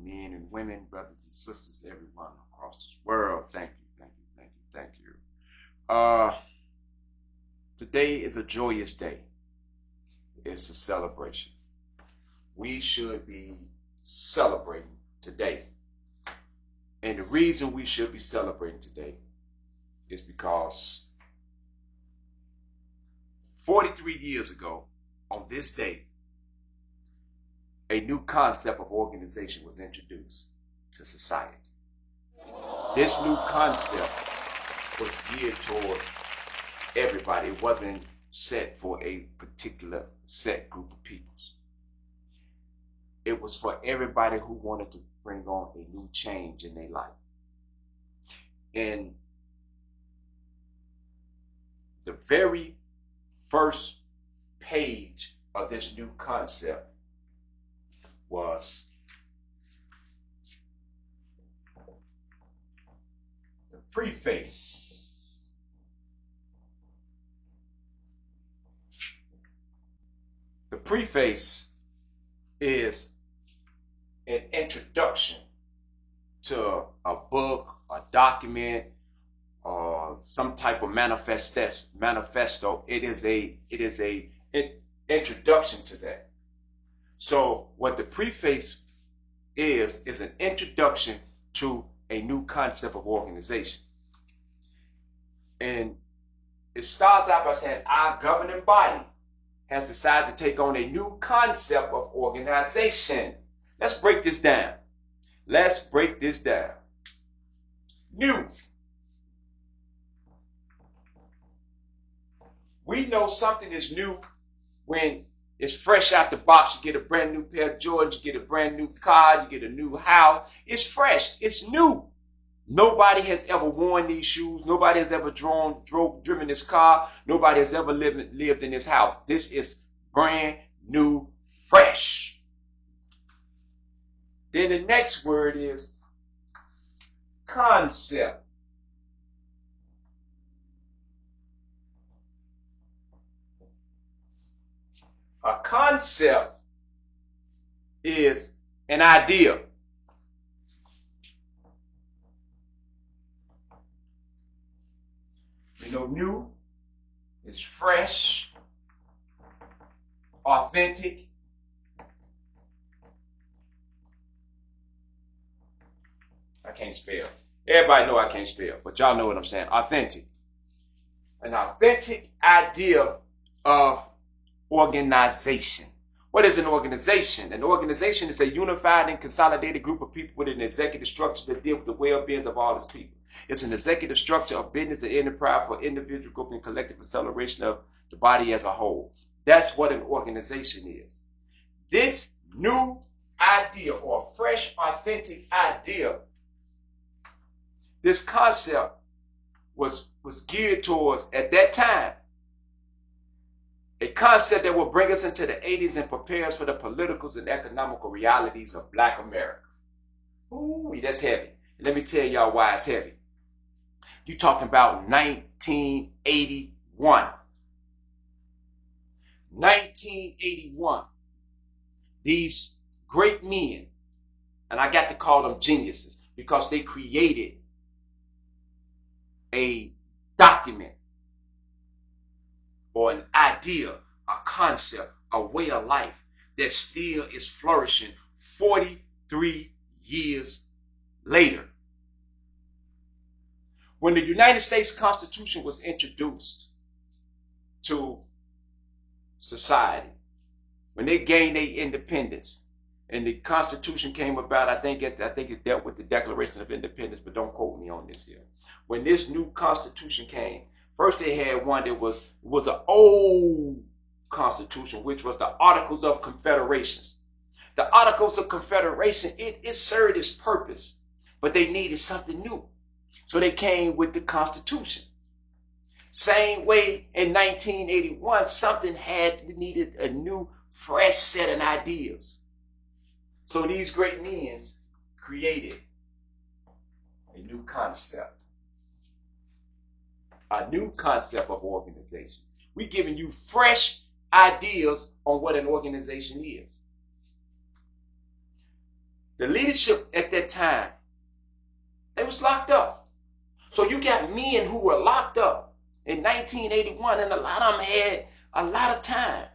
men and women, brothers and sisters, everyone across this world. Thank you, thank you, thank you, thank you. Today is a joyous day. It's a celebration. We should be celebrating today. And the reason we should be celebrating today is because 43 years ago, on this day, a new concept of organization was introduced to society. This new concept was geared toward everybody. It wasn't set for a particular set group of peoples. It was for everybody who wanted to bring on a new change in their life. And the very first page of this new concept was the preface. The preface is an introduction to a book, a document, or some type of manifesto. It is a introduction to that. So what the preface is an introduction to a new concept of organization. And it starts out by saying our governing body has decided to take on a new concept of organization. Let's break this down. Let's break this down. New. We know something is new when it's fresh out the box. You get a brand new pair of Jordans, you get a brand new car, you get a new house. It's fresh. It's new. Nobody has ever worn these shoes. Nobody has ever driven this car. Nobody has ever lived in this house. This is brand new, fresh. Then the next word is concept. A concept is an idea. You know, new is fresh, authentic. I can't spell. Everybody know I can't spell, but y'all know what I'm saying. Authentic. An authentic idea of organization. What is an organization? An organization is a unified and consolidated group of people with an executive structure that deal with the well-being of all its people. It's an executive structure of business and enterprise for individual, group, and collective acceleration of the body as a whole. That's what an organization is. This new idea or fresh, authentic idea, this concept was geared towards, at that time, a concept that will bring us into the 80s and prepare us for the political and economical realities of Black America. Ooh, that's heavy. Let me tell y'all why it's heavy. You're talking about 1981. 1981. These great men, and I got to call them geniuses because they created a document or an idea, a concept, a way of life that still is flourishing 43 years later. When the United States Constitution was introduced to society, when they gained their independence and the Constitution came about, I think it dealt with the Declaration of Independence, but don't quote me on this here. When this new Constitution came, first they had one that was an old Constitution, which was the Articles of Confederation. The Articles of Confederation, it served its purpose, but they needed something new. So they came with the Constitution. Same way in 1981, something needed a new, fresh set of ideas. So these great men created a new concept. A new concept of organization. We're giving you fresh ideas on what an organization is. The leadership at that time, they was locked up. So you got men who were locked up in 1981, and a lot of them had a lot of time.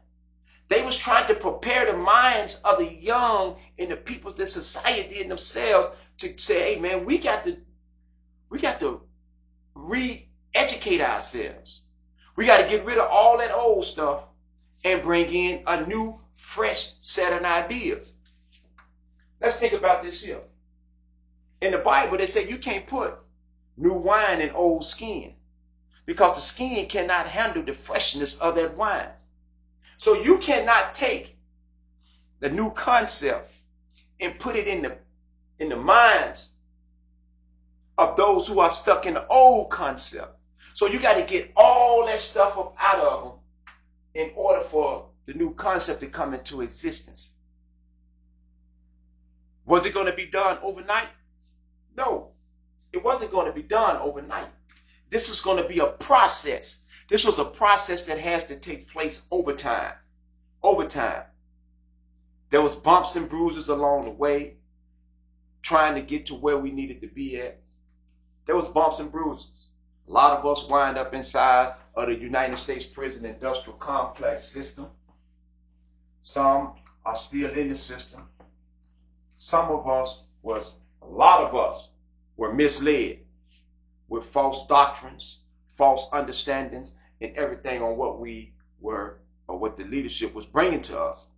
They was trying to prepare the minds of the young and the people, the society and themselves to say, hey man, we got to re-educate ourselves. We got to get rid of all that old stuff and bring in a new, fresh set of ideas. Let's think about this here. In the Bible, they say you can't put new wine in old skin because the skin cannot handle the freshness of that wine. So you cannot take the new concept and put it in the minds of those who are stuck in the old concept. So you got to get all that stuff up out of them in order for the new concept to come into existence. Was it going to be done overnight? No, it wasn't going to be done overnight. This was going to be a process. This was a process that has to take place over time. Over time. There was bumps and bruises along the way, trying to get to where we needed to be at. There was bumps and bruises. A lot of us wind up inside of the United States prison industrial complex system. Some are still in the system. A lot of us were misled with false doctrines, false understandings, and everything on what we were or what the leadership was bringing to us.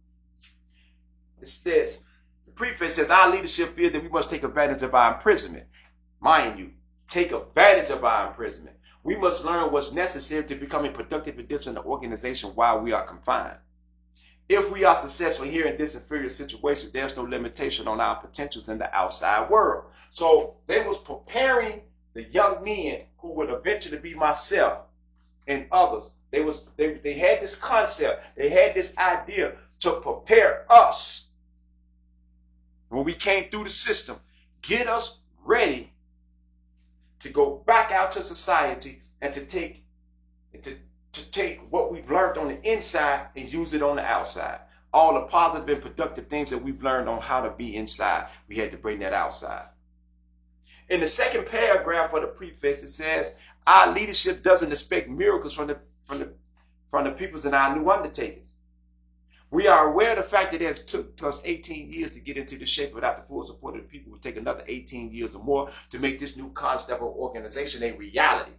It says, the prefix says, our leadership feels that we must take advantage of our imprisonment. Mind you, take advantage of our imprisonment. We must learn what's necessary to become a productive addition to the organization while we are confined. If we are successful here in this inferior situation, there's no limitation on our potentials in the outside world. So they was preparing the young men who would eventually be myself and others. They had this concept, they had this idea to prepare us when we came through the system, get us ready to go back out to society and to take what we've learned on the inside and use it on the outside. All the positive and productive things that we've learned on how to be inside, we had to bring that outside. In the second paragraph of the preface, it says, our leadership doesn't expect miracles from the peoples in our new undertakings. We are aware of the fact that it took us 18 years to get into the shape without the full support of the people. It would take another 18 years or more to make this new concept of organization a reality.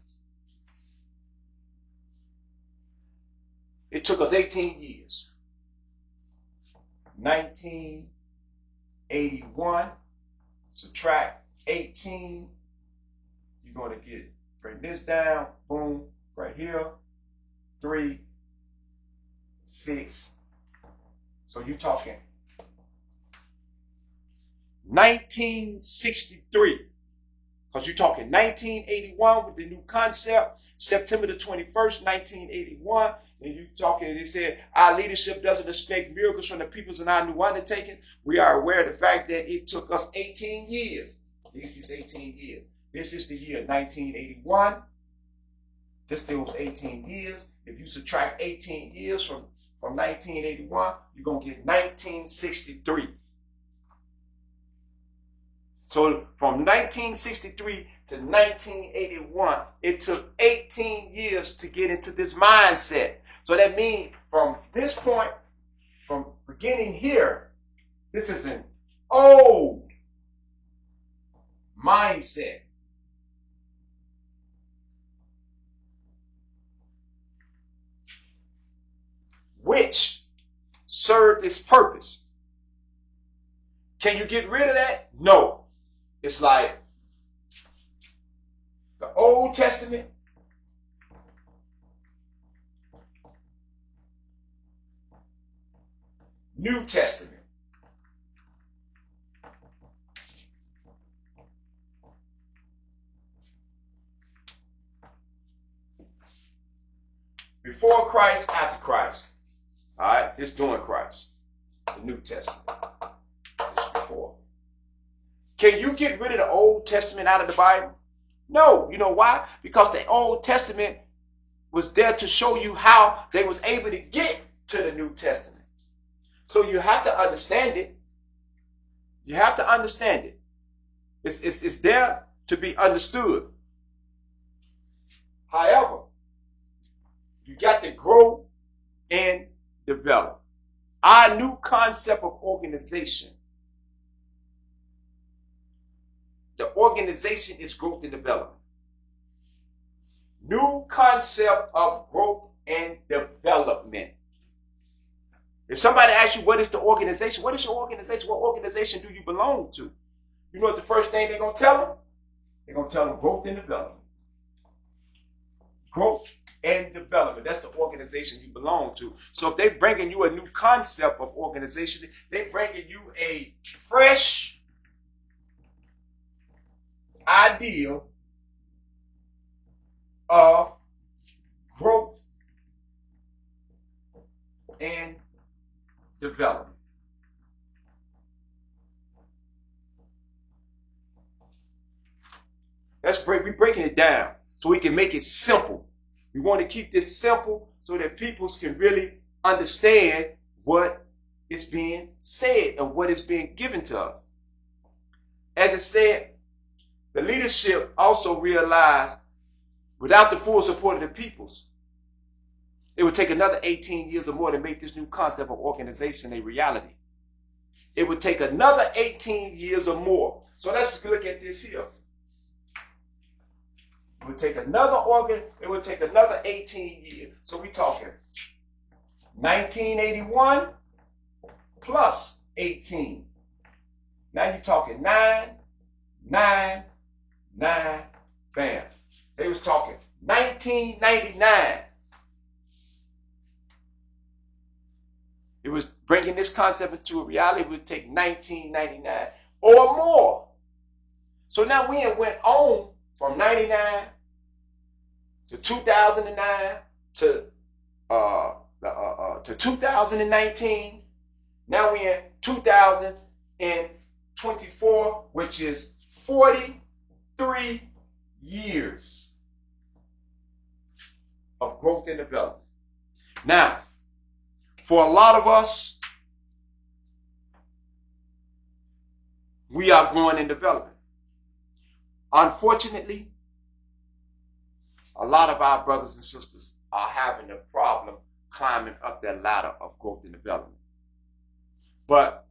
It took us 18 years. 1981, subtract 18, you're going to bring this down, boom, right here, 3, 6. So you're talking 1963, because you're talking 1981 with the new concept, September the 21st, 1981, and you're talking, they said, our leadership doesn't expect miracles from the peoples in our new undertaking. We are aware of the fact that it took us 18 years. These 18 years. This is the year 1981. This still was 18 years. If you subtract 18 years from 1981, you're going to get 1963. So from 1963 to 1981, it took 18 years to get into this mindset. So that means from this point, from beginning here, this is an old mindset. Which served its purpose. Can you get rid of that? No. It's like the Old Testament New Testament. Before Christ, after Christ. All right, this during Christ. The New Testament. This before. Can you get rid of the Old Testament out of the Bible? No. You know why? Because the Old Testament was there to show you how they was able to get to the New Testament. So you have to understand it. You have to understand it. It's there to be understood. However, you got to grow and develop. Our new concept of organization. The organization is growth and development. New concept of growth and development. If somebody asks you what is the organization, what is your organization? What organization do you belong to? You know what the first thing they're going to tell them? They're going to tell them growth and development. Growth and development. That's the organization you belong to. So if they're bringing you a new concept of organization, they're bringing you a fresh idea of growth and development. We're breaking it down so we can make it simple. We want to keep this simple so that people can really understand what is being said and what is being given to us. As it said, the leadership also realized without the full support of the peoples, it would take another 18 years or more to make this new concept of organization a reality. It would take another 18 years or more. So let's look at this here. It would take another 18 years. So we're talking 1981 plus 18. Now you're talking 9, 9, 9, bam. They was talking 1999. It was bringing this concept into a reality. It would take 1999 or more. So now we went on from 99 to 2009 to 2019. Now we're in 2024, which is 43 years of growth and development. Now, for a lot of us, we are growing and developing. Unfortunately, a lot of our brothers and sisters are having a problem climbing up that ladder of growth and development. But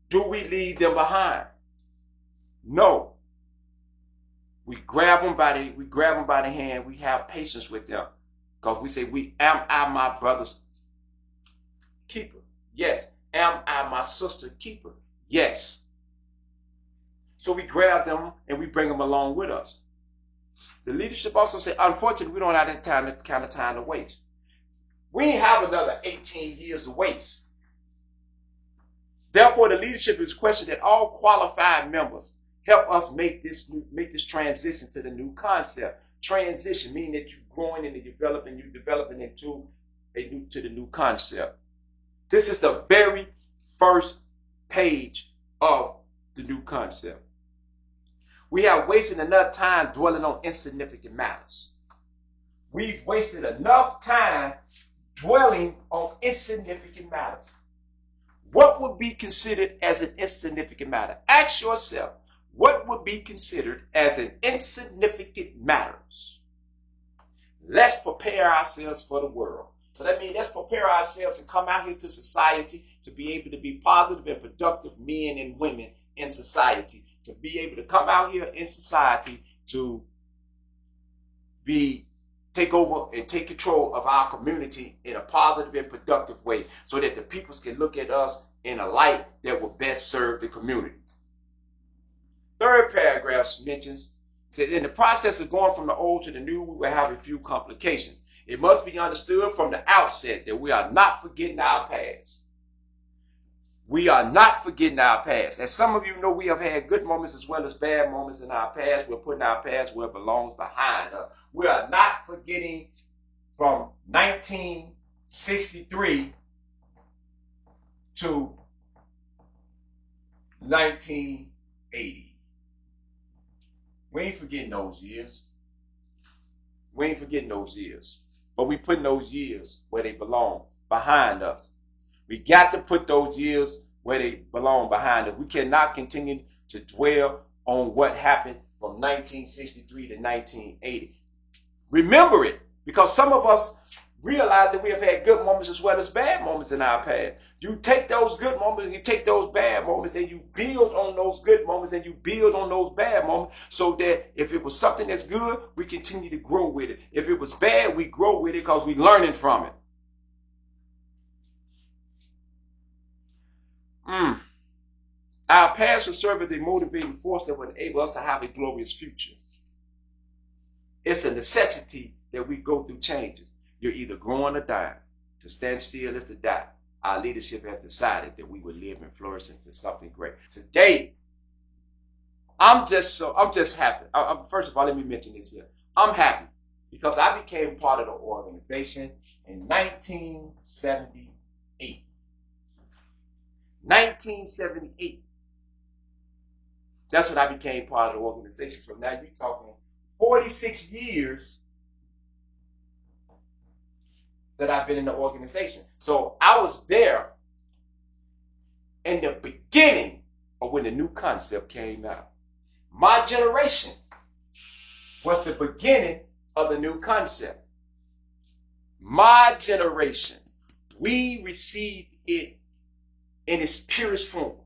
do we leave them behind? No. We grab them by the hand. We have patience with them because we say, am I my brother's keeper? Yes. Am I my sister's keeper? Yes. So we grab them and we bring them along with us. The leadership also said, unfortunately, we don't have that kind of time to waste. We ain't have another 18 years to waste. Therefore, the leadership is questioned that all qualified members help us make this transition to the new concept. Transition meaning that you're growing and developing into the new concept. This is the very first page of the new concept. We have wasted enough time dwelling on insignificant matters. We've wasted enough time dwelling on insignificant matters. What would be considered as an insignificant matter? Ask yourself, what would be considered as an insignificant matter? Let's prepare ourselves for the world. So that means let's prepare ourselves to come out here to society to be able to be positive and productive men and women in society. To be able to come out here in society to take over and take control of our community in a positive and productive way so that the peoples can look at us in a light that will best serve the community. Third paragraph mentions, says, in the process of going from the old to the new, we will have a few complications. It must be understood from the outset that we are not forgetting our past. We are not forgetting our past. As some of you know, we have had good moments as well as bad moments in our past. We're putting our past where it belongs, behind us. We are not forgetting from 1963 to 1980. We ain't forgetting those years. We ain't forgetting those years. But we putting those years where they belong, behind us. We got to put those years where they belong behind us. We cannot continue to dwell on what happened from 1963 to 1980. Remember it, because some of us realize that we have had good moments as well as bad moments in our past. You take those good moments and you take those bad moments and you build on those good moments and you build on those bad moments, so that if it was something that's good, we continue to grow with it. If it was bad, we grow with it because we're learning from it. Our past will serve as a motivating force that will enable us to have a glorious future. It's a necessity that we go through changes. You're either growing or dying. To stand still is to die. Our leadership has decided that we will live and flourish into something great. Today, I'm just happy. First of all, let me mention this here. I'm happy because I became part of the organization in 1978. 1978. That's when I became part of the organization. So now you're talking 46 years that I've been in the organization. So I was there in the beginning of when the new concept came out. My generation was the beginning of the new concept. My generation, we received it in its purest form.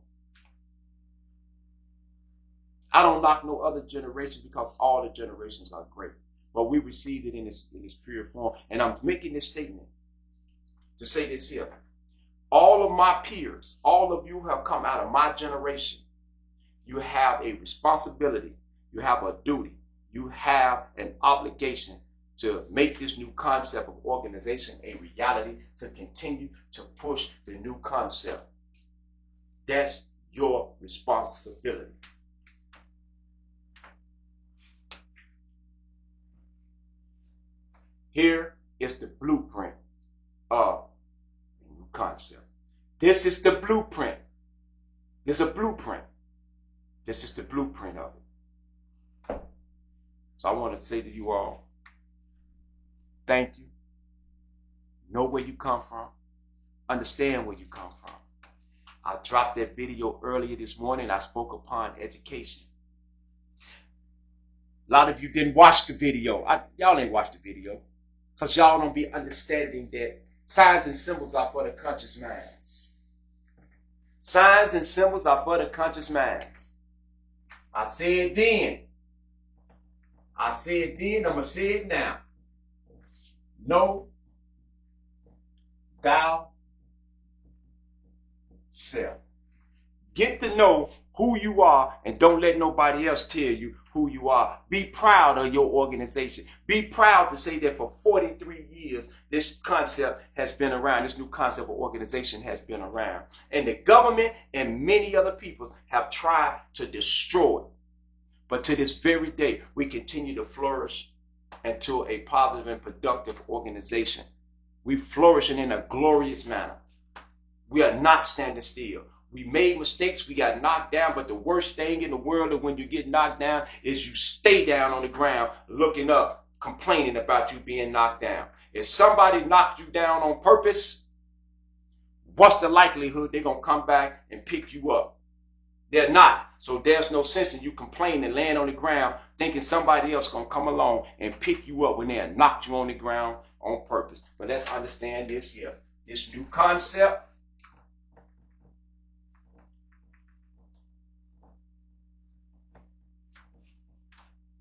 I don't knock no other generation because all the generations are great. But we received it in its pure form. And I'm making this statement to say this here. All of my peers, all of you who have come out of my generation, you have a responsibility, you have a duty, you have an obligation to make this new concept of organization a reality, to continue to push the new concept. That's your responsibility. Here is the blueprint of the new concept. This is the blueprint. There's a blueprint. This is the blueprint of it. So I want to say to you all, thank you. Know where you come from. Understand where you come from. I dropped that video earlier this morning. I spoke upon education. A lot of you didn't watch the video. Y'all ain't watched the video because y'all don't be understanding that signs and symbols are for the conscious minds. Signs and symbols are for the conscious minds. I said then. I said then, I'm going to say it now. Know thou self. Get to know who you are and don't let nobody else tell you who you are. Be proud of your organization. Be proud to say that for 43 years, this concept has been around. This new concept of organization has been around. And the government and many other people have tried to destroy it. But to this very day, we continue to flourish into a positive and productive organization. We flourishing in a glorious manner. We are not standing still. We made mistakes, we got knocked down, but the worst thing in the world of when you get knocked down is you stay down on the ground looking up, complaining about you being knocked down. If somebody knocked you down on purpose, what's the likelihood they're going to come back and pick you up? They're not. So there's no sense in you complaining and laying on the ground thinking somebody else going to come along and pick you up when they knocked you on the ground on purpose. But let's understand this here. This new concept,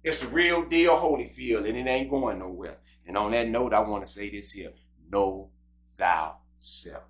it's the real deal Holyfield, and it ain't going nowhere. And on that note, I want to say this here. Know thou self.